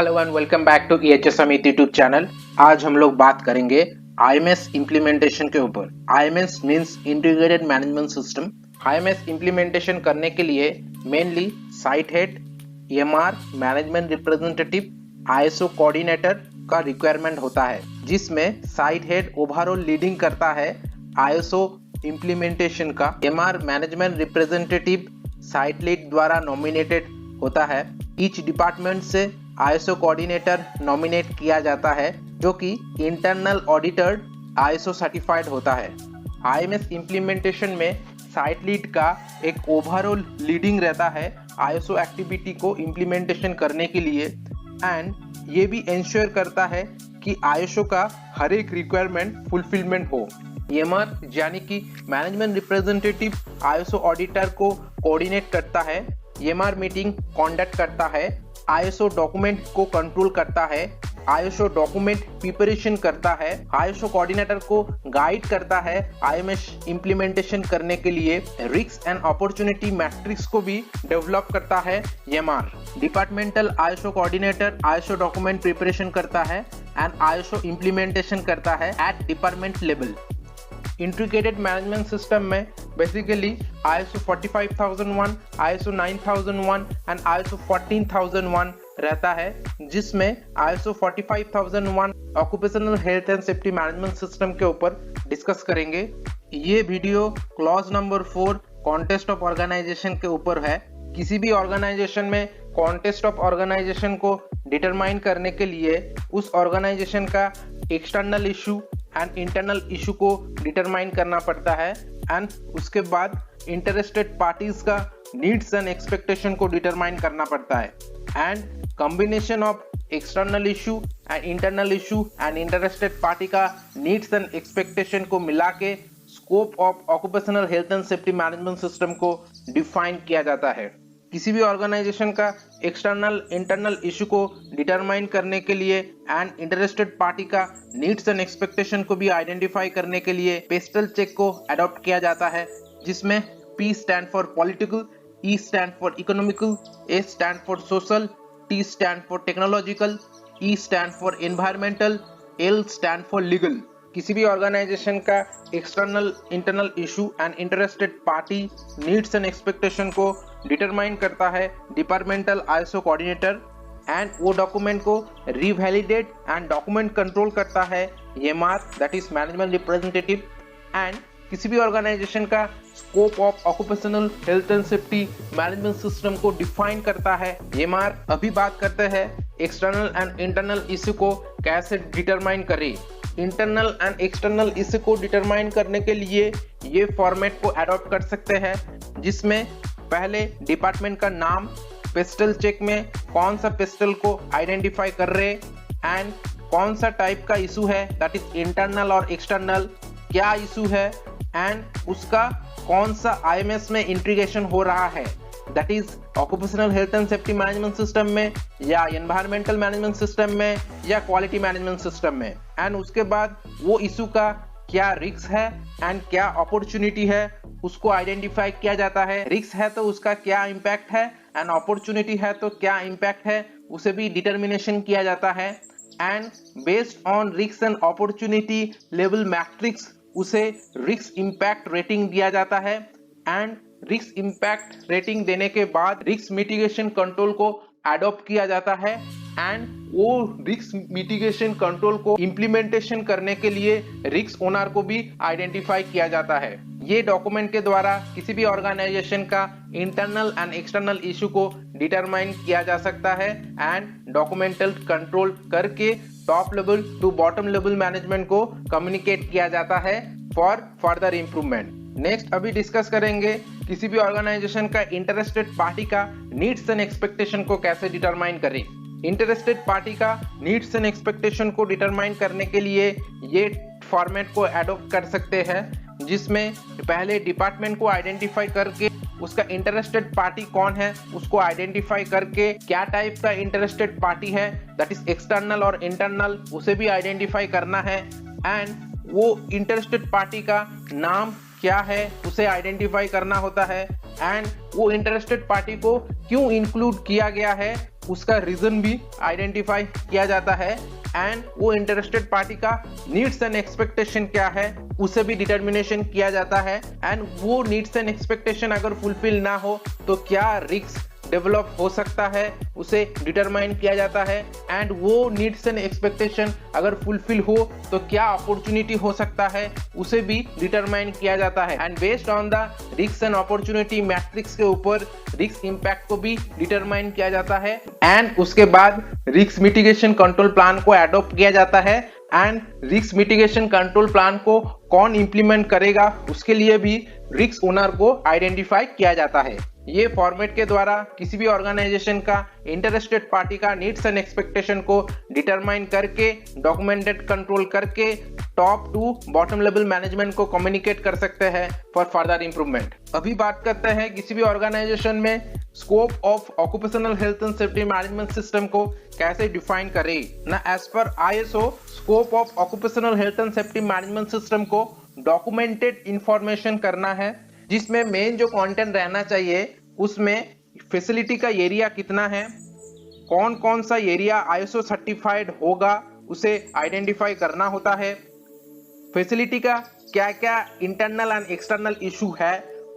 Hello and welcome back to EHS Amit YouTube channel. आज हम लोग बात करेंगे IMS इम्प्लीमेंटेशन के ऊपर। IMS means integrated management system. IMS implementation करने के लिए mainly site head, EMR, management representative, ISO coordinator का रिक्वायरमेंट होता है, जिसमें साइट हेड ओवरऑल लीडिंग करता है ISO इम्प्लीमेंटेशन का। EMR management representative site lead द्वारा नॉमिनेटेड होता है। ईच डिपार्टमेंट से ISO कोऑर्डिनेटर नॉमिनेट किया जाता है, जो कि इंटरनल ऑडिटर ISO सर्टिफाइड होता है। IMS इम्प्लीमेंटेशन में साइट लीड का एक ओवरऑल लीडिंग रहता है ISO एक्टिविटी को इम्प्लीमेंटेशन करने के लिए, एंड ये भी इंश्योर करता है कि ISO का हर एक रिक्वायरमेंट फुलफिलमेंट हो। EMR यानी कि मैनेजमेंट रिप्रेजेंटेटिव ISO ऑडिटर को कोऑर्डिनेट करता है, EMR मीटिंग कंडक्ट करता है, ISO डॉक्यूमेंट को कंट्रोल करता है, ISO डॉक्यूमेंट प्रिपरेशन करता है, ISO कोऑर्डिनेटर को गाइड करता है IMS इम्प्लीमेंटेशन करने के लिए, रिस्क एंड अपॉर्चुनिटी मैट्रिक्स को भी डेवलप करता है EMR। Departmental ISO coordinator ISO document preparation करता है एंड ISO इम्प्लीमेंटेशन करता है at department level. Integrated management system में basically ISO 45001, ISO 9001 and ISO 14001 रहता है, जिसमें ISO 45001 occupational health and safety management system के ऊपर डिस्कस करेंगे। ये video clause number 4 context of organisation के ऊपर है। किसी भी ऑर्गेनाइजेशन में कॉन्टेस्ट ऑफ ऑर्गेनाइजेशन को डिटरमाइन करने के लिए उस ऑर्गेनाइजेशन का external issue and internal issue को डिटरमाइन करना पड़ता है, एंड उसके बाद इंटरेस्टेड पार्टीज का नीड्स एंड एक्सपेक्टेशन को डिटरमाइन करना पड़ता है, and combination of external issue and internal issue and interested party का नीड्स एंड एक्सपेक्टेशन को मिला के scope of occupational health and safety management system को डिफाइन किया जाता है। किसी भी ऑर्गेनाइजेशन का एक्सटर्नल इंटरनल इशू को डिटरमाइन करने के लिए एंड इंटरेस्टेड पार्टी का नीड्स एंड एक्सपेक्टेशन को भी आइडेंटिफाई करने के लिए पेस्टल चेक को अडॉप्ट किया जाता है, जिसमें P stand for political, E stand for economical, A stand for social, T stand for technological, E stand for environmental, L stand for legal. किसी भी ऑर्गेनाइजेशन का external internal issue and interested party needs and expectation को determine करता है departmental ISO coordinator, and वो document को रिवैलिडेट and document control करता है EMR that is management representative, and किसी भी ऑर्गेनाइजेशन का scope of occupational health and safety management system को डिफाइन करता है EMR। अभी बात करते हैं एक्सटर्नल एंड इंटरनल इशू को कैसे डिटरमाइन करें। इंटरनल एंड एक्सटर्नल इशू को डिटरमाइन करने के लिए ये फॉर्मेट को अडॉप्ट कर सकते हैं, जिसमें पहले डिपार्टमेंट का नाम, पेस्टल चेक में कौन सा पेस्टल को आइडेंटिफाई कर रहे, एंड कौन सा टाइप का इशू है दैट इज इंटरनल और एक्सटर्नल, क्या इशू है, एंड उसका कौन सा IMS में इंटीग्रेशन हो रहा है that is occupational health and safety management system में, या एनवायरमेंटल मैनेजमेंट सिस्टम में, या क्वालिटी मैनेजमेंट सिस्टम में, एंड उसके बाद वो इशू का क्या रिस्क है एंड क्या अपॉर्चुनिटी है उसको आइडेंटिफाई किया जाता है। रिस्क है तो उसका क्या इम्पैक्ट है, एंड अपॉर्चुनिटी है तो क्या इम्पैक्ट है, उसे भी डिटर्मिनेशन किया जाता है, and based on risk and opportunity level matrix उसे रिस्क इम्पैक्ट रेटिंग दिया जाता है, एंड रिस्क इम्पैक्ट रेटिंग देने के बाद रिस्क मिटिगेशन कंट्रोल को अडॉप्ट किया जाता है, एंड वो रिस्क मिटिगेशन कंट्रोल को इम्प्लीमेंटेशन करने के लिए रिस्क ओनर को भी आइडेंटिफाई किया जाता है। ये डॉक्यूमेंट के द्वारा किसी भी ऑर्गेनाइजेशन का इंटरनल एंड एक्सटर्नल इशू को डिटरमाइन किया जा सकता है, एंड डॉक्यूमेंटल कंट्रोल करके top level to bottom level management को कम्युनिकेट किया जाता है फॉर फर्दर इम्प्रूवमेंट। नेक्स्ट अभी डिस्कस करेंगे किसी भी ऑर्गेनाइजेशन का इंटरेस्टेड पार्टी का नीड्स एंड एक्सपेक्टेशन को कैसे डिटरमाइन करें। इंटरेस्टेड पार्टी का नीड्स एंड एक्सपेक्टेशन को डिटरमाइन करने के लिए ये फॉर्मेट को एडॉप्ट कर सकते हैं, जिसमें पहले डिपार्टमेंट को आइडेंटिफाई करके उसका इंटरेस्टेड पार्टी कौन है उसको आइडेंटिफाई करके क्या टाइप का इंटरेस्टेड पार्टी है दैट इज एक्सटर्नल और इंटरनल उसे भी आइडेंटिफाई करना है, एंड वो इंटरेस्टेड पार्टी का नाम क्या है उसे आइडेंटिफाई करना होता है, एंड वो इंटरेस्टेड पार्टी को क्यों इंक्लूड किया गया है उसका रीजन भी आइडेंटिफाई किया जाता है एंड वो इंटरेस्टेड पार्टी का नीड्स एंड एक्सपेक्टेशन क्या है उसे भी डिटर्मिनेशन किया जाता है एंड वो नीड्स एंड एक्सपेक्टेशन अगर फुलफिल ना हो तो क्या रिस्क डेवलप हो सकता है उसे डिटरमाइन किया जाता है एंड वो नीड्स एंड एक्सपेक्टेशन अगर फुलफिल हो तो क्या अपॉर्चुनिटी हो सकता है उसे भी डिटरमाइन किया जाता है and based on the risk and opportunity matrix के ऊपर रिस्क इंपैक्ट को भी डिटरमाइन किया जाता है एंड उसके बाद रिस्क मिटिगेशन कंट्रोल प्लान को एडॉप्ट किया जाता है and risk mitigation control plan को कौन इंप्लीमेंट करेगा उसके लिए भी रिस्क ओनर को आइडेंटिफाई किया जाता है। ये फॉर्मेट के द्वारा किसी भी ऑर्गेनाइजेशन का इंटरेस्टेड पार्टी का नीड्स एंड एक्सपेक्टेशन को डिटरमाइन करके डॉक्यूमेंटेड कंट्रोल करके top to bottom level management को कम्युनिकेट कर सकते हैं फॉर फर्दर इंप्रूवमेंट। अभी बात करते हैं किसी भी ऑर्गेनाइजेशन में scope of occupational health and safety management system को कैसे डिफाइन करें ना। As per ISO scope of occupational health and safety management system को डॉक्यूमेंटेड इंफॉर्मेशन करना है जिसमें मेन जो कंटेंट रहना चाहिए उसमें फैसिलिटी का एरिया कितना है, कौन कौन सा एरिया ISO सर्टिफाइड होगा उसे आइडेंटिफाई करना होता है, फैसिलिटी का क्या क्या इंटरनल एंड एक्सटर्नल इशू है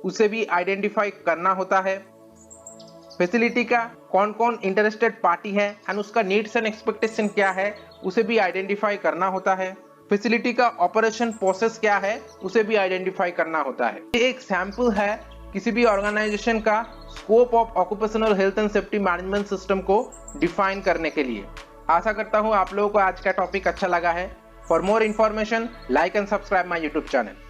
उसे भी आइडेंटिफाई करना होता है, फैसिलिटी का कौन कौन इंटरेस्टेड पार्टी है एंड उसका नीड्स एंड एक्सपेक्टेशन क्या है उसे भी आइडेंटिफाई करना होता है, फैसिलिटी का ऑपरेशन प्रोसेस क्या है उसे भी आइडेंटिफाई करना होता है। ये एक सैंपल है किसी भी ऑर्गेनाइजेशन का scope of occupational health and safety management system को डिफाइन करने के लिए। आशा करता हूँ आप लोगों को आज का टॉपिक अच्छा लगा है। For more information like and subscribe my YouTube channel.